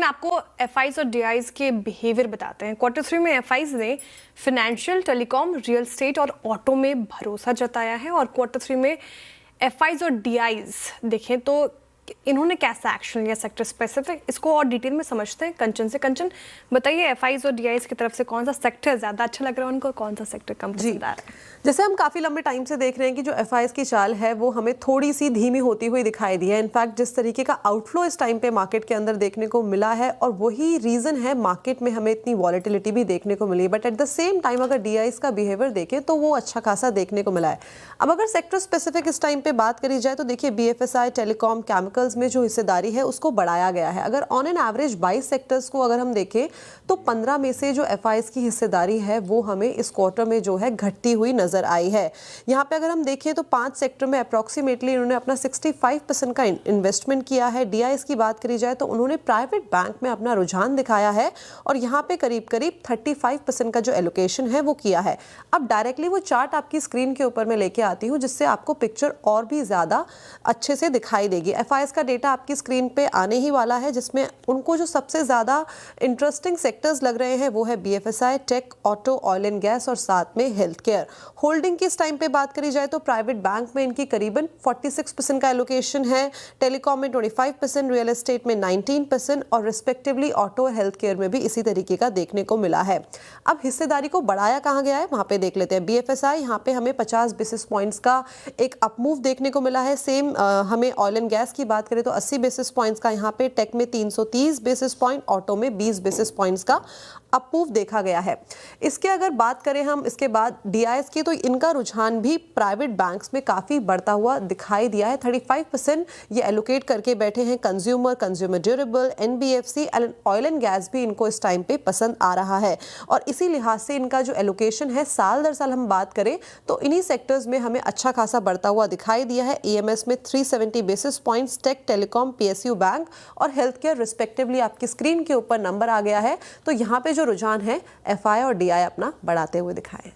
आपको एफआईज और डीआईज के बिहेवियर बताते हैं। क्वार्टर 3 में एफआईज ने फाइनेंशियल, टेलीकॉम, रियल एस्टेट और ऑटो में भरोसा जताया है। और क्वार्टर 3 में एफआईज और डीआईज देखें तो इन्होंने कैसा एक्शन लिया सेक्टर स्पेसिफिक, इसको और डिटेल में समझते हैं कंचन से। कंचन बताइए, एफआईज और डीआईज की तरफ से कौन सा सेक्टर ज़्यादा अच्छा लग रहा है उनको, कौन सा सेक्टर कम पसंद आ रहा है? जैसे हम काफ़ी लंबे टाइम से देख रहे हैं कि जो एफआईज की चाल है वो हमें थोड़ी सी धीमी होती हुई दिखाई दी है। इनफैक्ट जिस तरीके का आउटफ्लो इस टाइम पे मार्केट के अंदर देखने को मिला है, और वही रीज़न है मार्केट में हमें इतनी वॉलेटिलिटी भी देखने को मिली है। But at the same time अगर डीआईज का बिहेवियर देखें तो वो अच्छा खासा देखने को मिला है। अब अगर सेक्टर स्पेसिफिक इस टाइम पे बात करी जाए तो देखिए, बीएफएसआई, टेलीकॉम, केमिकल्स में जो हिस्सेदारी है उसको बढ़ाया गया है। अगर ऑन एन एवरेज 22 सेक्टर्स को अगर हम देखें तो 15 में से जो एफआईज की हिस्सेदारी है वो हमें इस क्वार्टर में जो है घटती हुई नजर आई है। यहाँ पे अगर हम देखें तो 5 सेक्टर में अप्रॉक्सीमेटली इन्होंने अपना 65% का इन्वेस्टमेंट किया है। डीआईएस की बात करी जाए तो उन्होंने प्राइवेट बैंक में अपना रुझान दिखाया है और यहाँ पे करीब करीब 35% का जो एलोकेशन है वो किया है। अब डायरेक्टली वो चार्ट आपकी स्क्रीन के ऊपर मैं लेके आती हूँ जिससे आपको पिक्चर और भी ज़्यादा अच्छे से दिखाई देगी। एफआईएस का डेटा आपकी स्क्रीन पे आने ही वाला है, जिसमें उनको जो सबसे ज़्यादा इंटरेस्टिंग सेक्टर्स लग रहे हैं वो है BFSI, tech, auto, oil and gas और साथ में हेल्थ केयर। होल्डिंग की इस टाइम पे बात करी जाए तो प्राइवेट बैंक में इनकी करीबन 46% का एलोकेशन है, टेलीकॉम में 25%, रियल एस्टेट में 19% और रिस्पेक्टिवली ऑटो और हेल्थ केयर में भी इसी तरीके का देखने को मिला है। अब हिस्सेदारी को बढ़ाया कहाँ गया है वहाँ पे देख लेते हैं। बीएफएसआई यहाँ पे हमें 50 बेसिस पॉइंट्स का एक अपमूव देखने को मिला है। सेम हमें ऑयल एंड गैस की बात करें तो 80 बेसिस पॉइंट्स का, यहाँ पे टेक में 330 बेसिस पॉइंट, ऑटो में 20 बेसिस पॉइंट्स का अपमूव देखा गया है। इसके अगर बात करें हम इसके बाद डीआईएस की, तो इनका रुझान भी प्राइवेट बैंक्स में काफ़ी बढ़ता हुआ दिखाई दिया है। 35% ये एलोकेट करके बैठे हैं consumer durable, NBFC, oil and gas भी इनको इस टाइम पे पसंद आ रहा है। और इसी लिहाज से इनका जो एलोकेशन है साल दर साल हम बात करें तो इन्हीं सेक्टर्स में हमें अच्छा खासा बढ़ता हुआ दिखाई दिया है। ईएमएस में 370 basis points, tech, telecom, PSU bank और हेल्थ केयर रिस्पेक्टिवली आपकी स्क्रीन के ऊपर नंबर आ गया है। तो यहाँ पे जो रुझान है एफआई और डीआई अपना बढ़ाते हुए दिखाए।